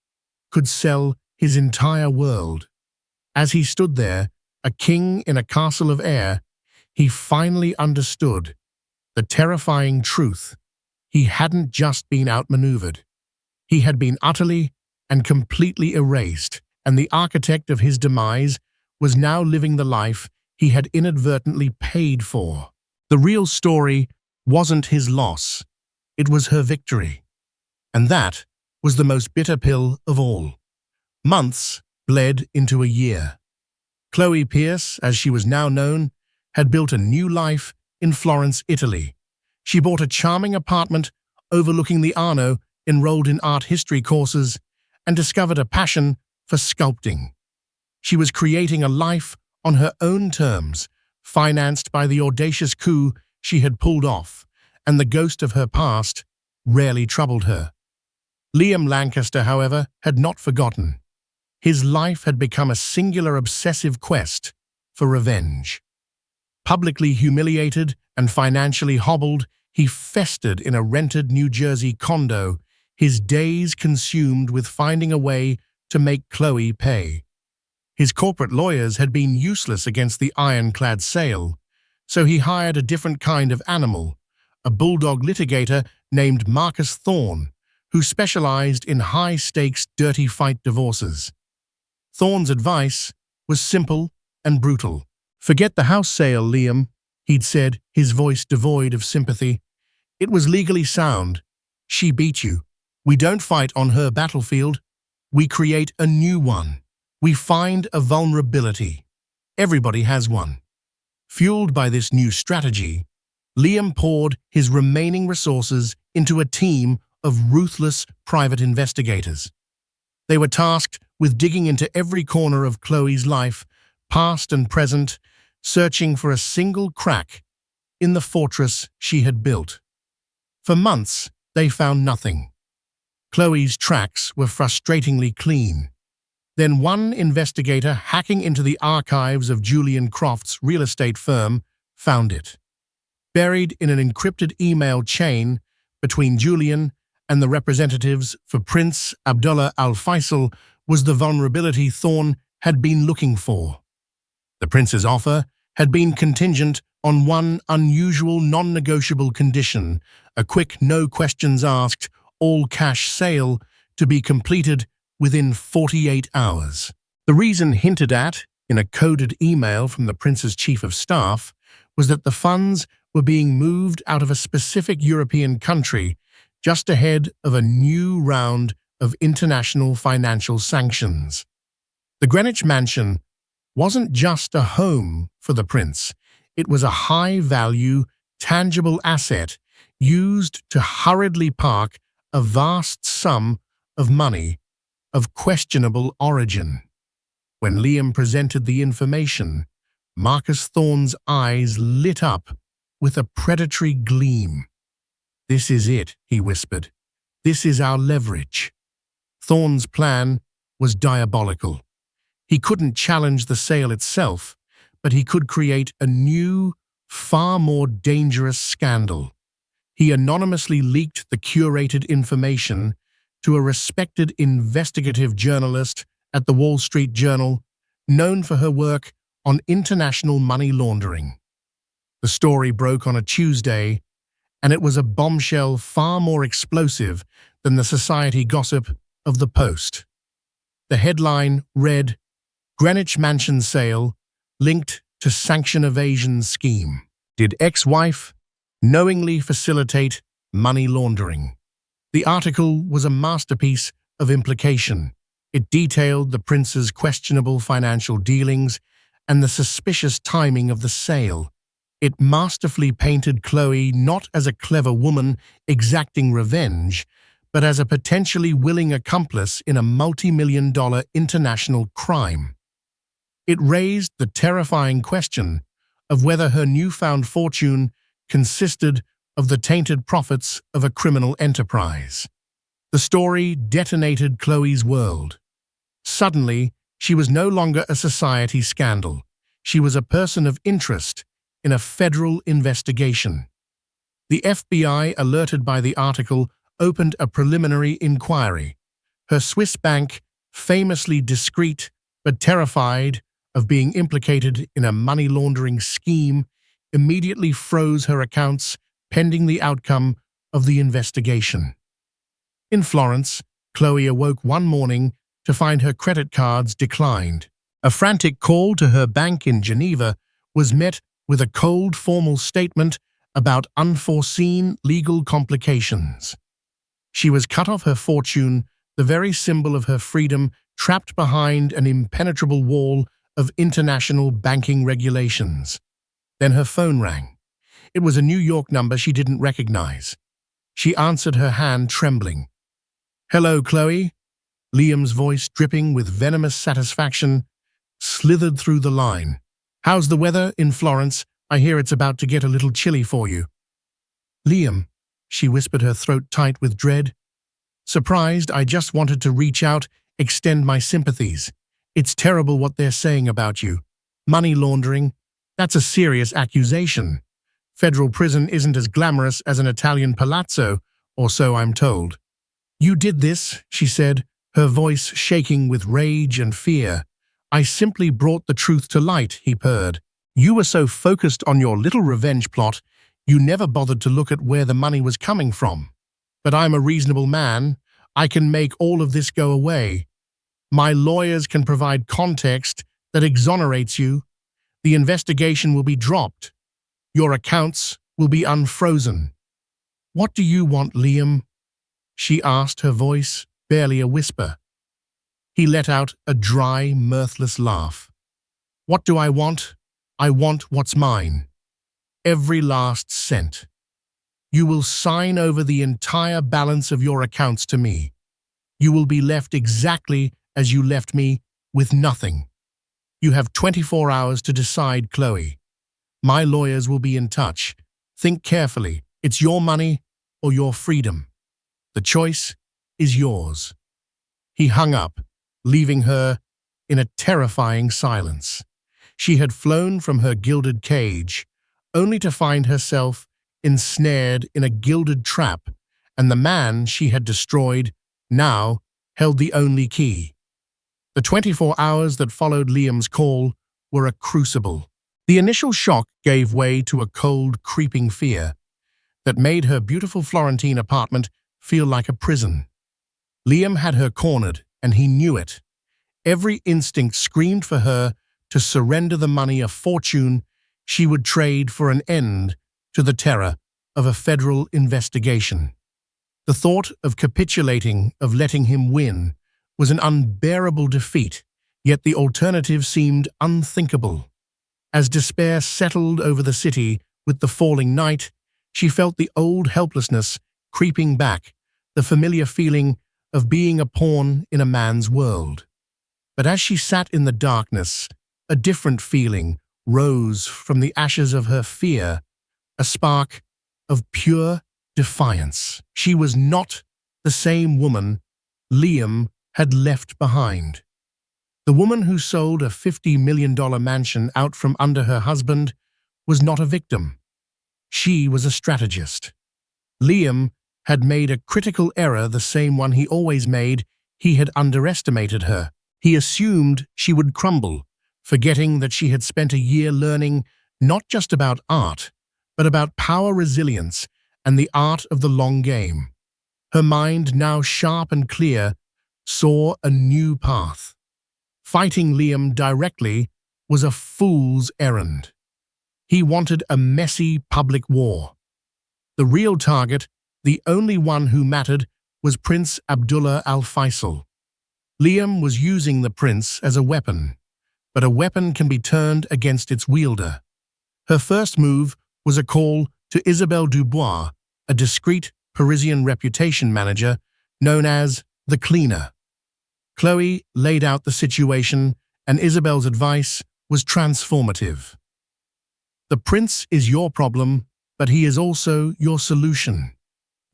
could sell his entire world. As he stood there, a king in a castle of air, he finally understood the terrifying truth. He hadn't just been outmaneuvered. He had been utterly and completely erased, and the architect of his demise was now living the life he had inadvertently paid for. The real story wasn't his loss, it was her victory. And that was the most bitter pill of all. Months bled into a year. Chloe Pierce, as she was now known, had built a new life in Florence, Italy. She bought a charming apartment overlooking the Arno, enrolled in art history courses, and discovered a passion for sculpting. She was creating a life on her own terms, financed by the audacious coup she had pulled off, and the ghost of her past rarely troubled her. Liam Lancaster, however, had not forgotten. His life had become a singular obsessive quest for revenge. Publicly humiliated and financially hobbled, he festered in a rented New Jersey condo, his days consumed with finding a way to make Chloe pay. His corporate lawyers had been useless against the ironclad sale, so he hired a different kind of animal, a bulldog litigator named Marcus Thorne, who specialized in high-stakes, dirty fight divorces. Thorne's advice was simple and brutal. "Forget the house sale, Liam," he'd said, his voice devoid of sympathy. "It was legally sound. She beat you. We don't fight on her battlefield. We create a new one. We find a vulnerability. Everybody has one." Fueled by this new strategy, Liam poured his remaining resources into a team of ruthless private investigators. They were tasked with digging into every corner of Chloe's life, past and present, searching for a single crack in the fortress she had built. For months, they found nothing. Chloe's tracks were frustratingly clean. Then one investigator, hacking into the archives of Julian Croft's real estate firm, found it. Buried in an encrypted email chain between Julian and the representatives for Prince Abdullah al-Faisal was the vulnerability Thorne had been looking for. The prince's offer had been contingent on one unusual non-negotiable condition: a quick, no-questions-asked, all-cash sale to be completed within 48 hours. The reason hinted at in a coded email from the prince's chief of staff was that the funds were being moved out of a specific European country just ahead of a new round of international financial sanctions. The Greenwich mansion wasn't just a home for the prince. It was a high-value, tangible asset used to hurriedly park a vast sum of money of questionable origin. When Liam presented the information, Marcus Thorne's eyes lit up with a predatory gleam. "This is it," he whispered. "This is our leverage." Thorne's plan was diabolical. He couldn't challenge the sale itself, but he could create a new, far more dangerous scandal. He anonymously leaked the curated information to a respected investigative journalist at the Wall Street Journal, known for her work on international money laundering. The story broke on a Tuesday, and it was a bombshell far more explosive than the society gossip of the Post. The headline read, "Greenwich Mansion Sale Linked to Sanction Evasion Scheme. Did Ex-Wife Knowingly Facilitate Money Laundering?" The article was a masterpiece of implication. It detailed the prince's questionable financial dealings and the suspicious timing of the sale. It masterfully painted Chloe not as a clever woman exacting revenge, but as a potentially willing accomplice in a multi-million-dollar international crime. It raised the terrifying question of whether her newfound fortune consisted of the tainted profits of a criminal enterprise. The story detonated Chloe's world. Suddenly, she was no longer a society scandal. She was a person of interest in a federal investigation. The FBI, alerted by the article, opened a preliminary inquiry. Her Swiss bank, famously discreet but terrified of being implicated in a money laundering scheme, immediately froze her accounts pending the outcome of the investigation. In Florence, Chloe awoke one morning to find her credit cards declined. A frantic call to her bank in Geneva was met with a cold, formal statement about unforeseen legal complications. She was cut off her fortune, the very symbol of her freedom, trapped behind an impenetrable wall of international banking regulations. Then her phone rang. It was a New York number she didn't recognize. She answered, her hand trembling. "Hello, Chloe." Liam's voice, dripping with venomous satisfaction, slithered through the line. "How's the weather in Florence? I hear it's about to get a little chilly for you." "Liam," she whispered, her throat tight with dread. "Surprised, I just wanted to reach out, extend my sympathies. It's terrible what they're saying about you. Money laundering, that's a serious accusation. Federal prison isn't as glamorous as an Italian palazzo, or so I'm told." "You did this," she said, her voice shaking with rage and fear. "I simply brought the truth to light," he purred. "You were so focused on your little revenge plot, you never bothered to look at where the money was coming from. But I'm a reasonable man. I can make all of this go away. My lawyers can provide context that exonerates you. The investigation will be dropped. Your accounts will be unfrozen." "What do you want, Liam?" she asked, her voice barely a whisper. He let out a dry, mirthless laugh. "What do I want? I want what's mine. Every last cent. You will sign over the entire balance of your accounts to me. You will be left exactly as you left me, with nothing. You have 24 hours to decide, Chloe. My lawyers will be in touch. Think carefully. It's your money or your freedom. The choice is yours." He hung up, leaving her in a terrifying silence. She had flown from her gilded cage, only to find herself ensnared in a gilded trap, and the man she had destroyed now held the only key. The 24 hours that followed Liam's call were a crucible. The initial shock gave way to a cold, creeping fear that made her beautiful Florentine apartment feel like a prison. Liam had her cornered, and he knew it. Every instinct screamed for her to surrender the money, a fortune she would trade for an end to the terror of a federal investigation. The thought of capitulating, of letting him win, was an unbearable defeat, yet the alternative seemed unthinkable. As despair settled over the city with the falling night, she felt the old helplessness creeping back, the familiar feeling of being a pawn in a man's world. But as she sat in the darkness, a different feeling rose from the ashes of her fear, a spark of pure defiance. She was not the same woman Liam had left behind. The woman who sold a $50 million mansion out from under her husband was not a victim. She was a strategist. Liam had made a critical error, the same one he always made. He had underestimated her. He assumed she would crumble, forgetting that she had spent a year learning not just about art, but about power, resilience, and the art of the long game. Her mind, now sharp and clear, saw a new path. Fighting Liam directly was a fool's errand. He wanted a messy public war. The real target, the only one who mattered, was Prince Abdullah al-Faisal. Liam was using the prince as a weapon, but a weapon can be turned against its wielder. Her first move was a call to Isabelle Dubois, a discreet Parisian reputation manager known as the Cleaner. Chloe laid out the situation, and Isabelle's advice was transformative. The prince is your problem, but he is also your solution.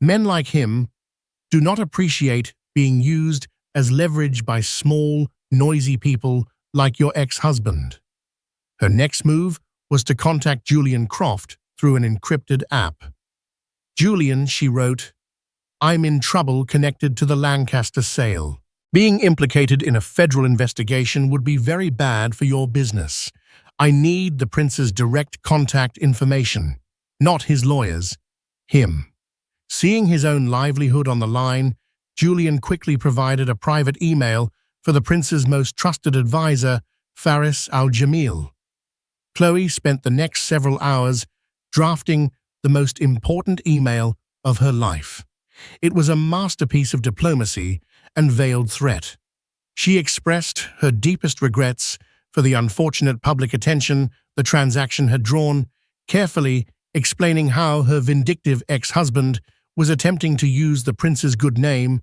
Men like him do not appreciate being used as leverage by small, noisy people like your ex-husband. Her next move was to contact Julian Croft through an encrypted app. Julian, she wrote, I'm in trouble connected to the Lancaster sale. Being implicated in a federal investigation would be very bad for your business. I need the prince's direct contact information, not his lawyers, him. Seeing his own livelihood on the line, Julian quickly provided a private email for the prince's most trusted advisor, Faris al-Jamil. Chloe spent the next several hours drafting the most important email of her life. It was a masterpiece of diplomacy and veiled threat. She expressed her deepest regrets for the unfortunate public attention the transaction had drawn, carefully explaining how her vindictive ex-husband was attempting to use the prince's good name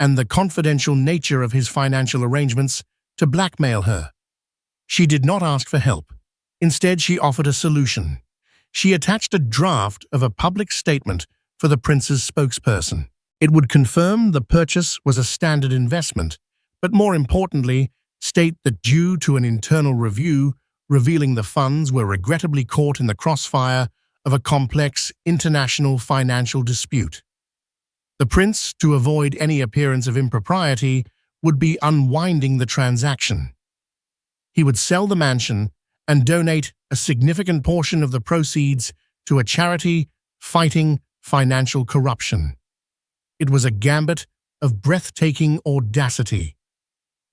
and the confidential nature of his financial arrangements to blackmail her. She did not ask for help. Instead, she offered a solution. She attached a draft of a public statement for the prince's spokesperson. It would confirm the purchase was a standard investment, but more importantly, state that due to an internal review revealing the funds were regrettably caught in the crossfire of a complex international financial dispute. The prince, to avoid any appearance of impropriety, would be unwinding the transaction. He would sell the mansion and donate a significant portion of the proceeds to a charity fighting financial corruption. It was a gambit of breathtaking audacity.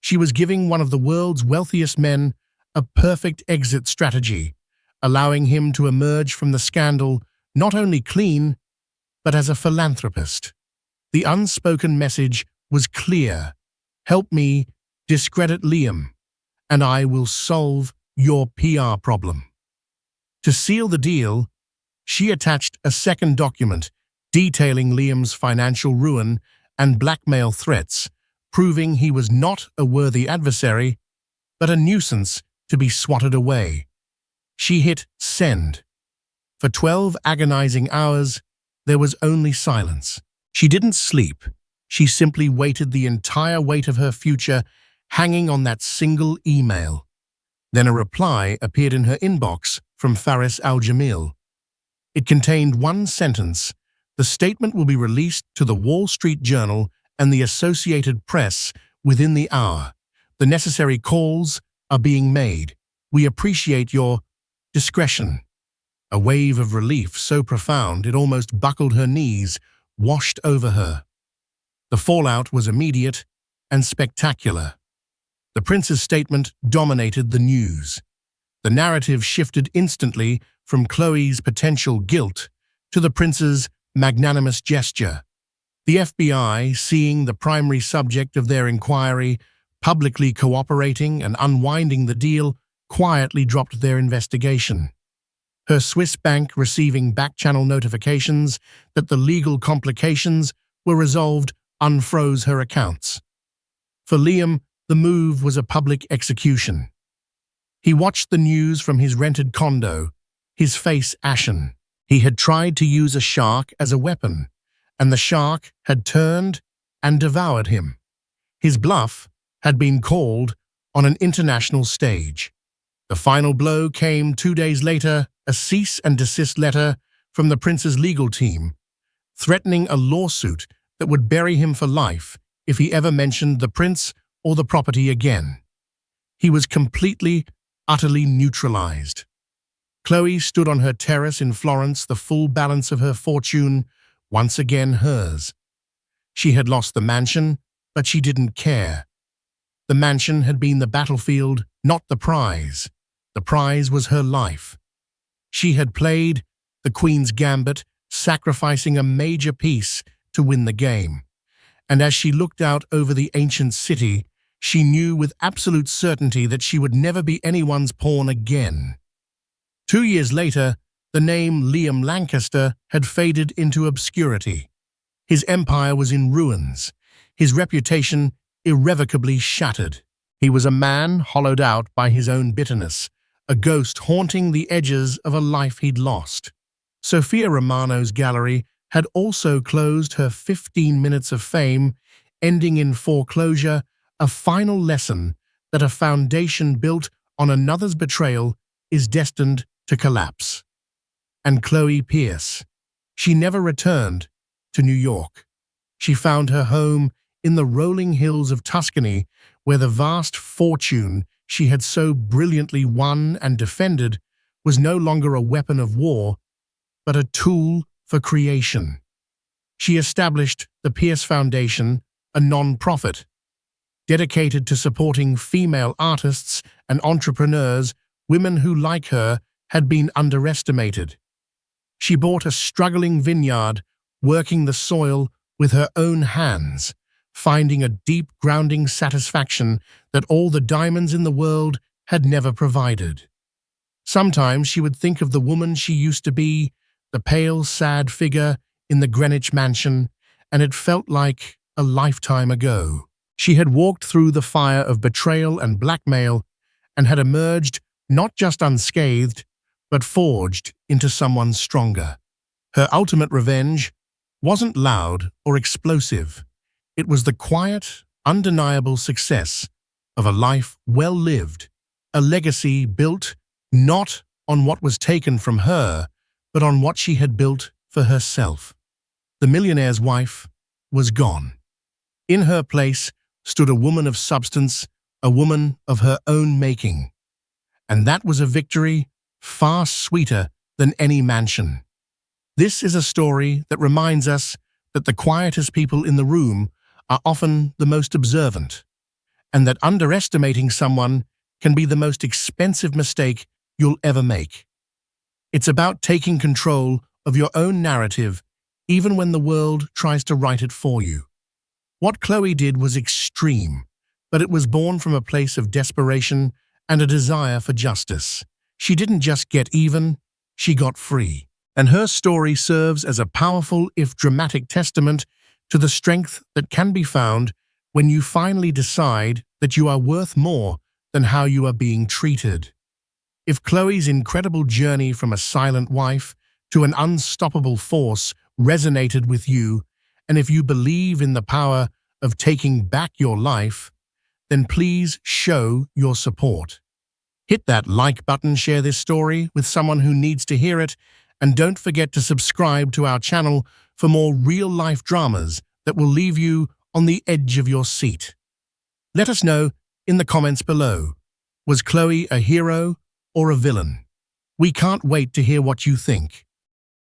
She was giving one of the world's wealthiest men a perfect exit strategy, allowing him to emerge from the scandal not only clean, but as a philanthropist. The unspoken message was clear. Help me discredit Liam, and I will solve your PR problem. To seal the deal, she attached a second document detailing Liam's financial ruin and blackmail threats, proving he was not a worthy adversary, but a nuisance to be swatted away. She hit send. For 12 agonizing hours, there was only silence. She didn't sleep. She simply waited, the entire weight of her future hanging on that single email. Then a reply appeared in her inbox from Faris al-Jamil. It contained one sentence. The statement will be released to the Wall Street Journal and the Associated Press within the hour. The necessary calls are being made. We appreciate your discretion. A wave of relief so profound it almost buckled her knees, washed over her. The fallout was immediate and spectacular. The prince's statement dominated the news. The narrative shifted instantly from Chloe's potential guilt to the prince's magnanimous gesture. The FBI, seeing the primary subject of their inquiry, publicly cooperating and unwinding the deal, quietly dropped their investigation. Her Swiss bank receiving back-channel notifications that the legal complications were resolved unfroze her accounts. For Liam, the move was a public execution. He watched the news from his rented condo, his face ashen. He had tried to use a shark as a weapon, and the shark had turned and devoured him. His bluff had been called on an international stage. The final blow came 2 days later, a cease and desist letter from the prince's legal team, threatening a lawsuit that would bury him for life if he ever mentioned the prince or the property again. He was completely, utterly neutralized. Chloe stood on her terrace in Florence, the full balance of her fortune, once again hers. She had lost the mansion, but she didn't care. The mansion had been the battlefield, not the prize. The prize was her life. She had played the Queen's Gambit, sacrificing a major piece to win the game. And as she looked out over the ancient city, she knew with absolute certainty that she would never be anyone's pawn again. 2 years later, the name Liam Lancaster had faded into obscurity. His empire was in ruins, his reputation irrevocably shattered. He was a man hollowed out by his own bitterness, a ghost haunting the edges of a life he'd lost. Sophia Romano's gallery had also closed her 15 minutes of fame, ending in foreclosure, a final lesson that a foundation built on another's betrayal is destined to collapse. And Chloe Pierce, she never returned to New York. She found her home in the rolling hills of Tuscany, where the vast fortune she had so brilliantly won and defended was no longer a weapon of war, but a tool for creation. She established the Pierce Foundation, a non-profit, dedicated to supporting female artists and entrepreneurs, women who, like her, had been underestimated. She bought a struggling vineyard, working the soil with her own hands, finding a deep, grounding satisfaction that all the diamonds in the world had never provided. Sometimes she would think of the woman she used to be, the pale, sad figure in the Greenwich mansion, and it felt like a lifetime ago. She had walked through the fire of betrayal and blackmail and had emerged not just unscathed, but forged into someone stronger. Her ultimate revenge wasn't loud or explosive. It was the quiet, undeniable success of a life well lived, a legacy built not on what was taken from her, but on what she had built for herself. The millionaire's wife was gone. In her place stood a woman of substance, a woman of her own making. And that was a victory far sweeter than any mansion. This is a story that reminds us that the quietest people in the room are often the most observant, and that underestimating someone can be the most expensive mistake you'll ever make. It's about taking control of your own narrative, even when the world tries to write it for you. What Chloe did was extreme, but it was born from a place of desperation and a desire for justice. She didn't just get even, she got free. And her story serves as a powerful, if dramatic, testament to the strength that can be found when you finally decide that you are worth more than how you are being treated. If Chloe's incredible journey from a silent wife to an unstoppable force resonated with you, and if you believe in the power of taking back your life, then please show your support. Hit that like button, share this story with someone who needs to hear it, And don't forget to subscribe to our channel for more real-life dramas that will leave you on the edge of your seat. Let us know in the comments below. Was Chloe a hero or a villain? We can't wait to hear what you think.